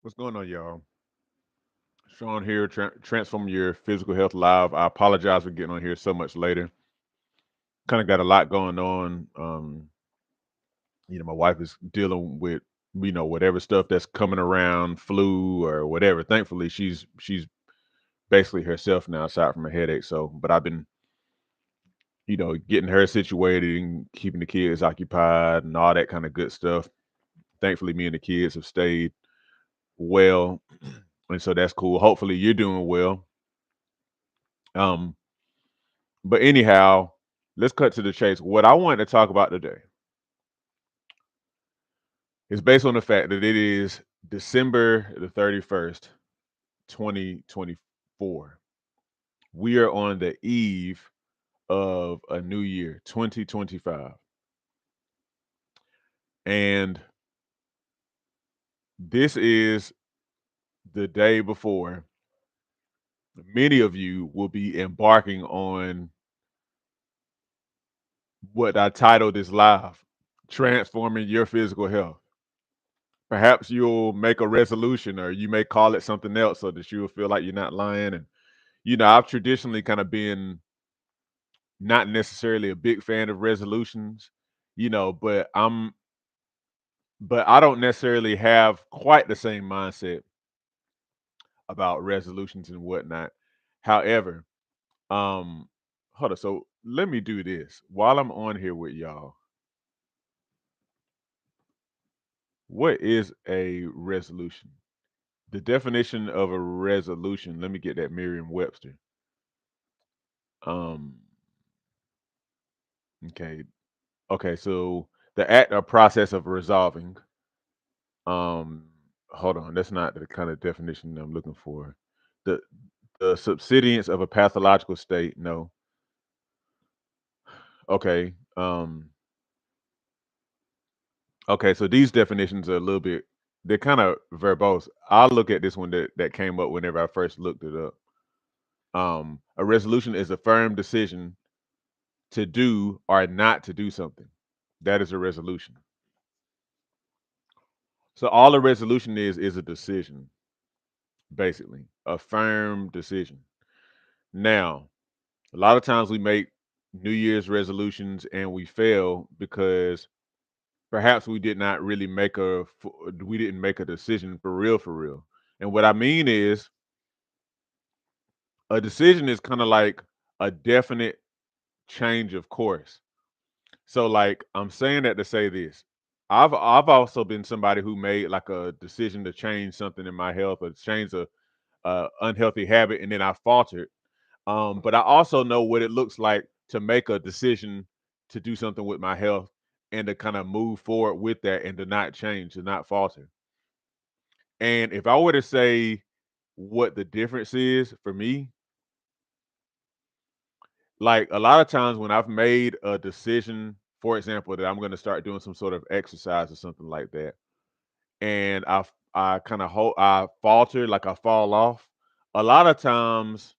What's going on, y'all? Sean here, Transform Your Physical Health Live. I apologize for getting on here so much later. Kind of got a lot going on. My wife is dealing with, whatever stuff that's coming around, flu or whatever. Thankfully, she's basically herself now, aside from a headache. So, but I've been, getting her situated and keeping the kids occupied and all that kind of good stuff. Thankfully, me and the kids have stayed well, and so that's cool. Hopefully, you're doing well. Um, But anyhow, let's cut to the chase. What I wanted to talk about today is based on the fact that it is December the 31st, 2024. We are on the eve of a new year, 2025. And this is the day before many of you will be embarking on what I titled this live, Transforming Your Physical Health. Perhaps you'll make a resolution or you may call it something else so that you'll feel like you're not lying. And, I've traditionally kind of been not necessarily a big fan of resolutions, but I don't necessarily have quite the same mindset about resolutions and whatnot. However, um, hold on. So let me do this while I'm on here with y'all. What is a resolution? The definition of a resolution, let me get that Merriam Webster. Um, okay. Okay, so the act or process of resolving. Um, hold on, that's not the kind of definition I'm looking for. The the subsidence of a pathological state. No. Okay. Okay, so these definitions are a little bit they're kind of verbose. I'll look at this one that came up whenever I first looked it up. A resolution is a firm decision to do or not to do something. That is a resolution. So all a resolution is a decision, basically, a firm decision. Now, a lot of times we make New Year's resolutions and we fail because perhaps we did not really we didn't make a decision for real, for real. And what I mean is a decision is kind of like a definite change of course. So like I'm saying that to say this. I've also been somebody who made like a decision to change something in my health or change a unhealthy habit and then I faltered. But I also know what it looks like to make a decision to do something with my health and to kind of move forward with that and to not change, to not falter. And if I were to say what the difference is for me, like a lot of times when I've made a decision, for example, that I'm going to start doing some sort of exercise or something like that, and I kind of I falter, like I fall off. A lot of times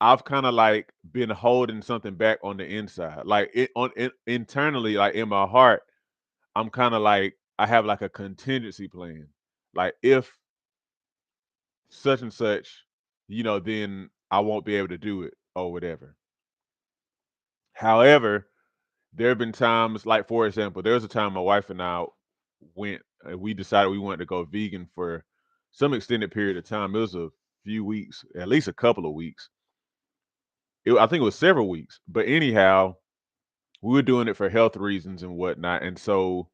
I've kind of like been holding something back on the inside, like internally, like in my heart. I'm kind of like I have like a contingency plan, like if such and such, then I won't be able to do it or whatever. However, there have been times, like for example, there was a time my wife and I went, we decided we wanted to go vegan for some extended period of time. It was a few weeks, at least a couple of weeks. I think it was several weeks, but anyhow, we were doing it for health reasons and whatnot. And so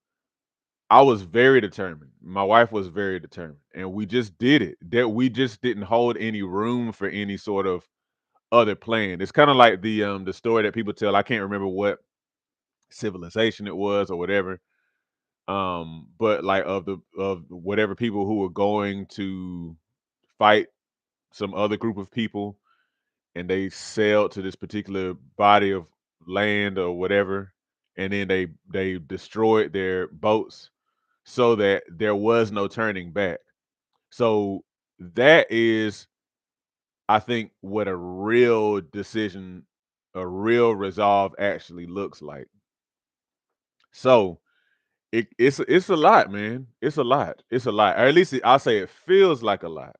I was very determined. My wife was very determined, and we just did it. That we just didn't hold any room for any sort of other plan. It's kind of like the story that people tell. I can't remember what civilization it was or whatever. But like of whatever people who were going to fight some other group of people, and they sailed to this particular body of land or whatever, and then they destroyed their boats so that there was no turning back. So that is, I think, what a real decision, a real resolve actually looks like. So It's a lot, man. It's a lot. It's a lot. Or at least I'll say it feels like a lot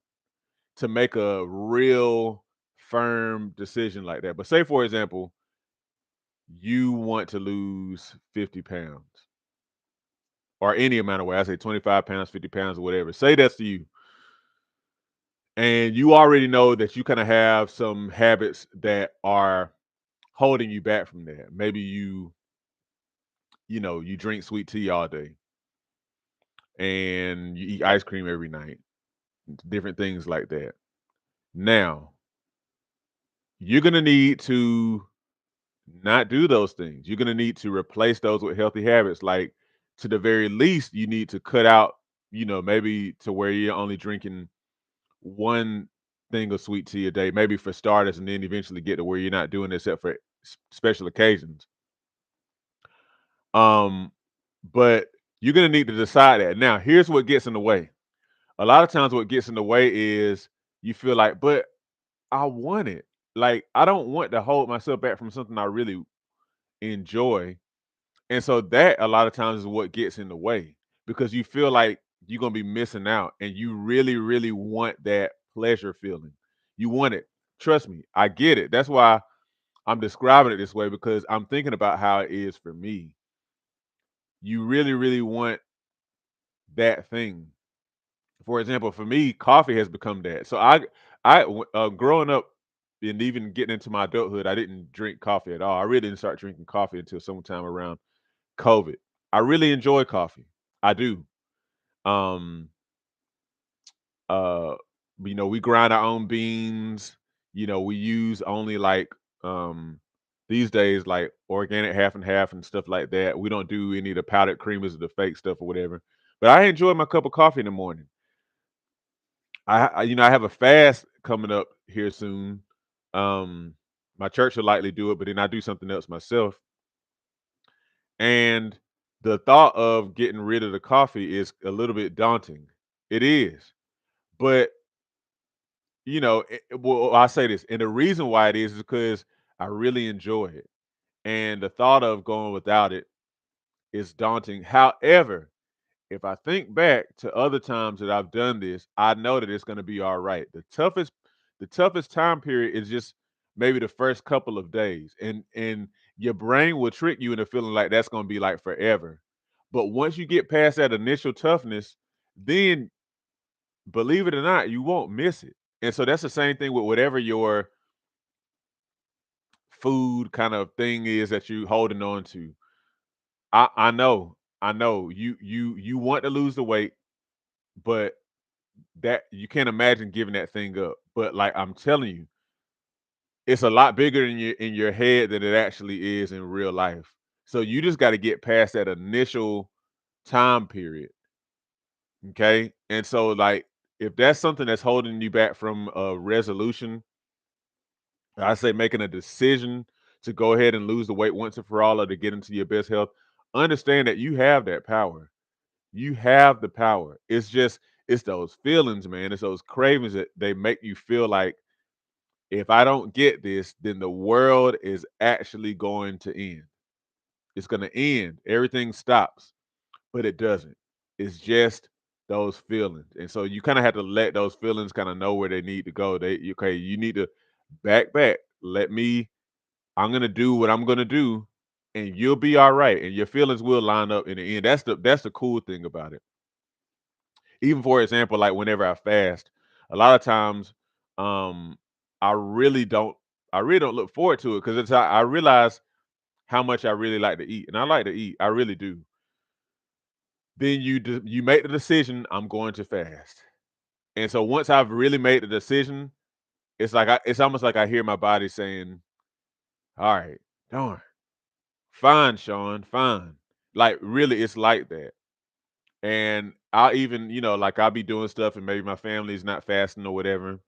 to make a real firm decision like that. But say, for example, you want to lose 50 pounds or any amount of weight. I say 25 pounds, 50 pounds, or whatever. Say that's to you. And you already know that you kind of have some habits that are holding you back from that. Maybe you drink sweet tea all day and you eat ice cream every night, different things like that. Now, you're going to need to not do those things. You're going to need to replace those with healthy habits. Like, to the very least, you need to cut out, maybe to where you're only drinking one thing of sweet tea a day, maybe for starters, and then eventually get to where you're not doing it except for special occasions. Um, but you're going to need to decide that. Now, here's what gets in the way. A lot of times, what gets in the way is you feel like, but I want it. Like, I don't want to hold myself back from something I really enjoy. And so that a lot of times is what gets in the way because you feel like you're gonna be missing out and you really, really want that pleasure feeling. You want it. Trust me, I get it. That's why I'm describing it this way because I'm thinking about how it is for me. You really, really want that thing. For example, for me, coffee has become that. So growing up and even getting into my adulthood, I didn't drink coffee at all. I really didn't start drinking coffee until sometime around COVID. I really enjoy coffee. I do. Um, uh, we grind our own beans. We use only like um these days like organic half and half and stuff like that. We don't do any of the powdered creamers or the fake stuff or whatever. But I enjoy my cup of coffee in the morning. I have a fast coming up here soon. Um, my church will likely do it, but then I do something else myself. And the thought of getting rid of the coffee is a little bit daunting. It is. But, well, I say this, and the reason why it is because I really enjoy it. And the thought of going without it is daunting. However, if I think back to other times that I've done this, I know that it's going to be all right. The toughest time period is just maybe the first couple of days, and your brain will trick you into feeling like that's going to be like forever. But once you get past that initial toughness, then believe it or not, you won't miss it. And so that's the same thing with whatever your food kind of thing is that you holding on to. I know you want to lose the weight, but that you can't imagine giving that thing up. But like I'm telling you, it's a lot bigger in your head than it actually is in real life. So you just got to get past that initial time period. Okay. And so like if that's something that's holding you back from a resolution, I say making a decision to go ahead and lose the weight once and for all or to get into your best health, understand that you have that power. You have the power. It's those feelings, man. It's those cravings that they make you feel like if I don't get this, then the world is actually going to end. It's going to end. Everything stops, but it doesn't. It's just those feelings. And so you kind of have to let those feelings kind of know where they need to go. Okay, you need to back. I'm going to do what I'm going to do and you'll be all right and your feelings will line up in the end. That's the cool thing about it. Even for example, like whenever I fast, a lot of times, um, I really don't, I really don't look forward to it because I realize how much I really like to eat, and I like to eat, I really do. Then you make the decision, I'm going to fast, and so once I've really made the decision, it's almost like I hear my body saying, "All right, darn, fine, Sean, fine." Like really, it's like that. And I'll even, like I'll be doing stuff and maybe my family's not fasting or whatever.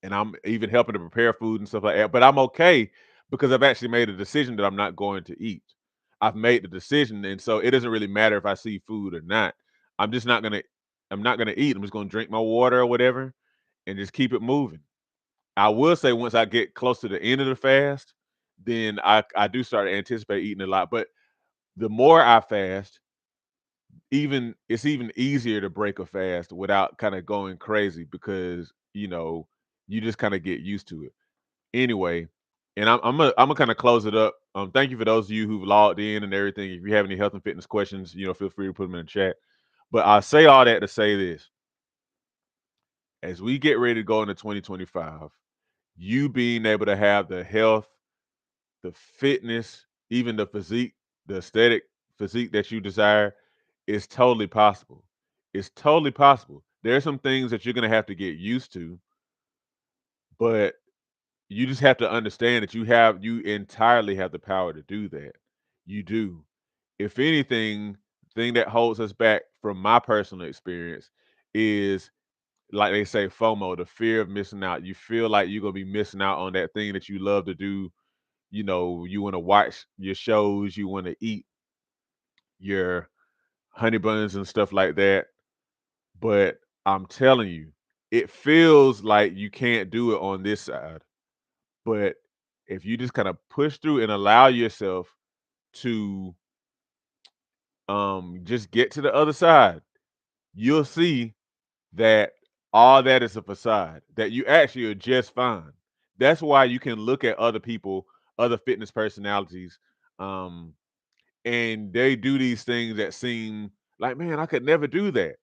And I'm even helping to prepare food and stuff like that. But I'm okay because I've actually made a decision that I'm not going to eat. I've made the decision, and so it doesn't really matter if I see food or not. I'm just not gonna. I'm not gonna eat. I'm just gonna drink my water or whatever, and just keep it moving. I will say once I get close to the end of the fast, then I do start to anticipate eating a lot. But the more I fast, even it's even easier to break a fast without kind of going crazy because you just kind of get used to it anyway. And I'm gonna kind of close it up. Thank you for those of you who've logged in and everything. If you have any health and fitness questions, feel free to put them in the chat. But I say all that to say this: as we get ready to go into 2025, you being able to have the health, the fitness, even the physique, the aesthetic physique that you desire is totally possible. It's totally possible. There are some things that you're going to have to get used to, but you just have to understand that you entirely have the power to do that. You do. If anything, thing that holds us back from my personal experience is, like they say, FOMO, the fear of missing out. You feel like you're gonna be missing out on that thing that you love to do. You want to watch your shows, you want to eat your honey buns and stuff like that. But I'm telling you, it feels like you can't do it on this side. But if you just kind of push through and allow yourself to just get to the other side, you'll see that all that is a facade, that you actually are just fine. That's why you can look at other people, other fitness personalities, um, and they do these things that seem like, man, I could never do that.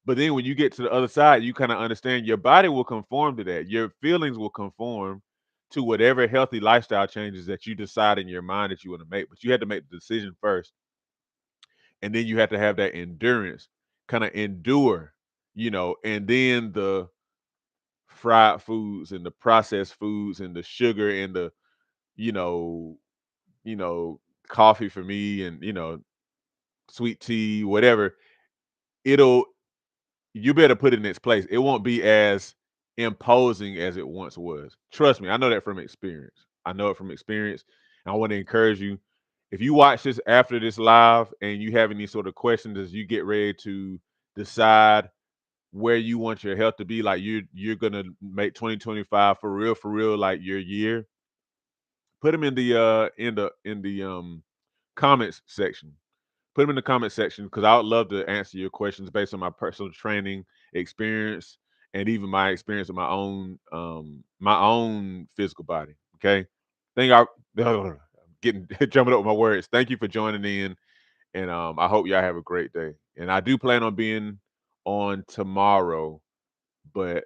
But then when you get to the other side, you kind of understand your body will conform to that. Your feelings will conform to whatever healthy lifestyle changes that you decide in your mind that you want to make. But you had to make the decision first. And then you have to have that endurance, kind of endure, and then the fried foods and the processed foods and the sugar and the, you know, you know, coffee for me and, sweet tea, whatever, it'll you better put it in its place. It won't be as imposing as it once was. Trust me, I know that from experience. I know it from experience. I want to encourage you. If you watch this after this live and you have any sort of questions as you get ready to decide where you want your health to be, like you're gonna make 2025 for real, like your year, put them in the comments section. Put them in the comment section because I would love to answer your questions based on my personal training experience and even my experience with my own physical body. Okay. Thank I getting jumping up with my words. Thank you for joining in. And I hope y'all have a great day. And I do plan on being on tomorrow, but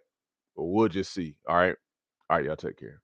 we'll just see. All right. All right, y'all take care.